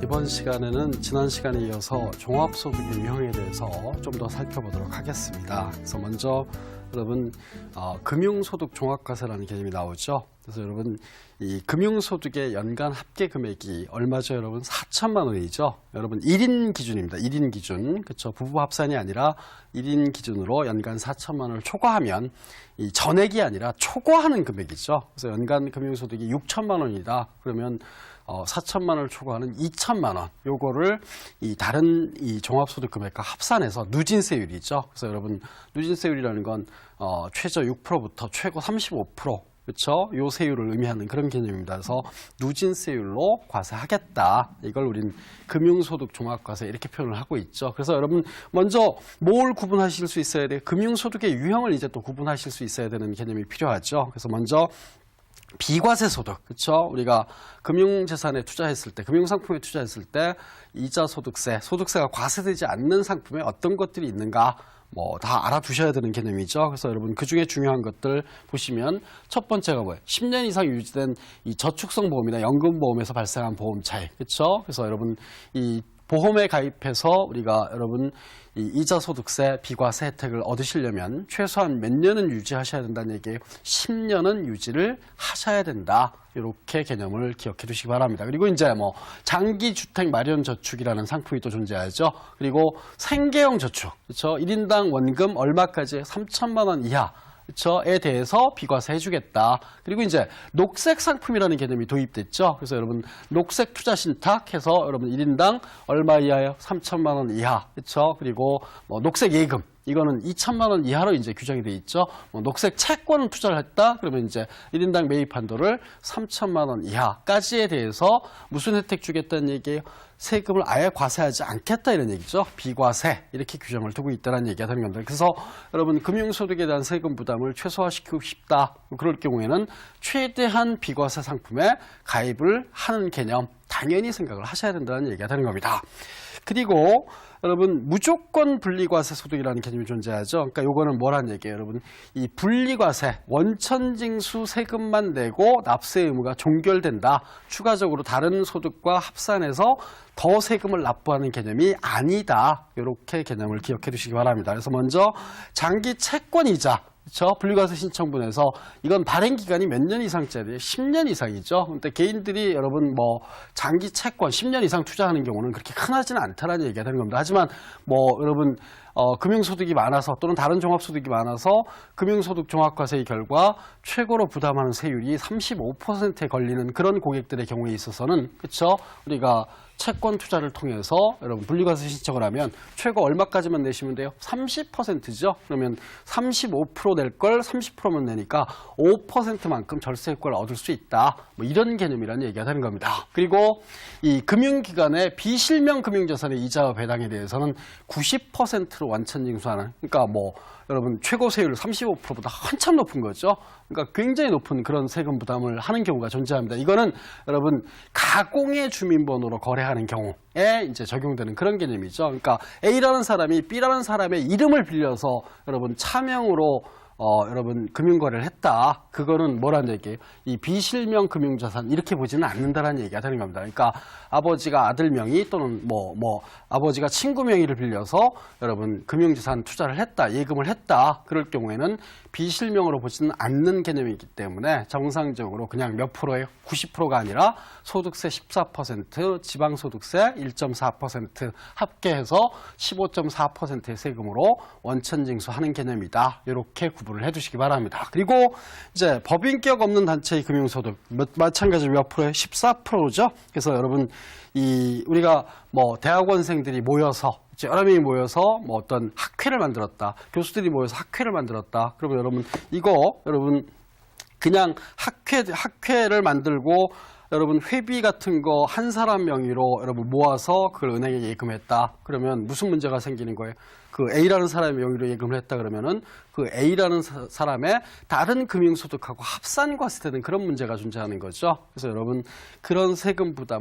이번 시간에는 지난 시간에 이어서 종합소득의 유형에 대해서 좀 더 살펴보도록 하겠습니다. 그래서 먼저 여러분 금융소득 종합과세라는 개념이 나오죠. 그래서 여러분 이 금융소득의 연간 합계 금액이 얼마죠? 여러분 4천만 원이죠. 여러분 1인 기준입니다. 1인 기준. 그렇죠. 부부 합산이 아니라 1인 기준으로 연간 4천만 원을 초과하면 이 전액이 아니라 초과하는 금액이죠. 그래서 연간 금융소득이 6천만 원이다. 그러면 4천만 원을 초과하는 2천만 원, 요거를 이 다른 이 종합소득 금액과 합산해서 누진세율이죠. 그래서 여러분 누진세율이라는 건 최저 6%부터 최고 35%, 그렇죠? 요 세율을 의미하는 그런 개념입니다. 그래서 누진세율로 과세하겠다. 이걸 우린 금융소득 종합과세 이렇게 표현을 하고 있죠. 그래서 여러분 먼저 뭘 구분하실 수 있어야 돼요? 금융소득의 유형을 이제 또 구분하실 수 있어야 되는 개념이 필요하죠. 그래서 먼저 비과세 소득, 그렇죠? 우리가 금융재산에 투자했을 때, 금융상품에 투자했을 때 이자 소득세, 소득세가 과세되지 않는 상품에 어떤 것들이 있는가 뭐 다 알아두셔야 되는 개념이죠. 그래서 여러분 그 중에 중요한 것들 보시면 첫 번째가 뭐예요? 10년 이상 유지된 이 저축성 보험이나 연금보험에서 발생한 보험 차익, 그렇죠? 그래서 여러분 이 보험에 가입해서 우리가 여러분 이 이자 소득세 비과세 혜택을 얻으시려면 최소한 몇 년은 유지하셔야 된다는 얘기예요. 10년은 유지를 하셔야 된다. 이렇게 개념을 기억해 두시기 바랍니다. 그리고 이제 뭐 장기 주택 마련 저축이라는 상품이 또 존재하죠. 그리고 생계형 저축, 그렇죠? 1인당 원금 얼마까지 3천만 원 이하. 그쵸?에 대해서 비과세 해주겠다. 그리고 이제 녹색 상품이라는 개념이 도입됐죠. 그래서 여러분 녹색 투자 신탁해서 여러분 1인당 얼마 이하요? 3천만 원 이하. 그쵸? 그리고 뭐 녹색 예금. 이거는 2천만 원 이하로 이제 규정이 돼 있죠. 뭐 녹색 채권 투자를 했다. 그러면 이제 1인당 매입 한도를 3천만 원 이하까지에 대해서 무슨 혜택 주겠다는 얘기예요? 세금을 아예 과세하지 않겠다 이런 얘기죠. 비과세 이렇게 규정을 두고 있다는 얘기가 되는 겁니다. 그래서 여러분 금융소득에 대한 세금 부담을 최소화시키고 싶다. 그럴 경우에는 최대한 비과세 상품에 가입을 하는 개념 당연히 생각을 하셔야 된다는 얘기가 되는 겁니다. 그리고 여러분 무조건 분리과세 소득이라는 개념이 존재하죠. 그러니까 요거는 뭐란 얘기예요, 여러분? 이 분리과세 원천징수 세금만 내고 납세 의무가 종결된다. 추가적으로 다른 소득과 합산해서 더 세금을 납부하는 개념이 아니다. 이렇게 개념을 기억해 두시기 바랍니다. 그래서 먼저 장기 채권 이자, 그렇죠? 분리과세 신청분에서 이건 발행 기간이 몇 년 이상짜리예요? 10년 이상이죠. 근데 개인들이 여러분 뭐 장기 채권 10년 이상 투자하는 경우는 그렇게 흔하지는 않다라는 얘기가 되는 겁니다. 하지만 뭐 여러분 금융소득이 많아서 또는 다른 종합소득이 많아서 금융소득 종합과세의 결과 최고로 부담하는 세율이 35%에 걸리는 그런 고객들의 경우에 있어서는 그렇죠? 우리가 채권 투자를 통해서 여러분 분리과세 신청을 하면 최고 얼마까지만 내시면 돼요? 30%죠. 그러면 35% 낼 걸 30%만 내니까 5%만큼 절세효과를 얻을 수 있다. 뭐 이런 개념이라는 얘기가 되는 겁니다. 그리고 이 금융기관의 비실명 금융자산의 이자와 배당에 대해서는 90%로 완천징수하는, 그러니까 뭐 여러분 최고 세율 35%보다 한참 높은 거죠. 그러니까 굉장히 높은 그런 세금 부담을 하는 경우가 존재합니다. 이거는 여러분 가공의 주민번호로 거래하는 경우에 이제 적용되는 그런 개념이죠. 그러니까 A라는 사람이 B라는 사람의 이름을 빌려서 여러분 차명으로 여러분 금융거래를 했다. 그거는 뭐라는 얘기예요? 이 비실명 금융자산 이렇게 보지는 않는다라는 얘기가 되는 겁니다. 그러니까 아버지가 아들 명의 또는 아버지가 친구 명의를 빌려서 여러분 금융자산 투자를 했다, 예금을 했다. 그럴 경우에는 비실명으로 보지는 않는 개념이기 때문에 정상적으로 그냥 몇 프로예요? 90%가 아니라 소득세 14%, 지방소득세 1.4% 합계해서 15.4%의 세금으로 원천징수하는 개념이다. 이렇게 구분을 해두시기 바랍니다. 그리고 이제 법인격 없는 단체의 금융소득 마찬가지로 몇 프로예요? 14%죠. 그래서 여러분 우리가 뭐 대학원생들이 모여서 여러 명이 모여서 뭐 어떤 학회를 만들었다. 교수들이 모여서 학회를 만들었다. 그러면 여러분 여러분 그냥 학회를 만들고 여러분 회비 같은 거 한 사람 명의로 여러분 모아서 그걸 은행에 예금했다. 그러면 무슨 문제가 생기는 거예요? 그 A라는 사람의 명의로 예금을 했다 그러면은 그 A라는 사람의 다른 금융소득하고 합산과세되는 그런 문제가 존재하는 거죠. 그래서 여러분 그런 세금 부담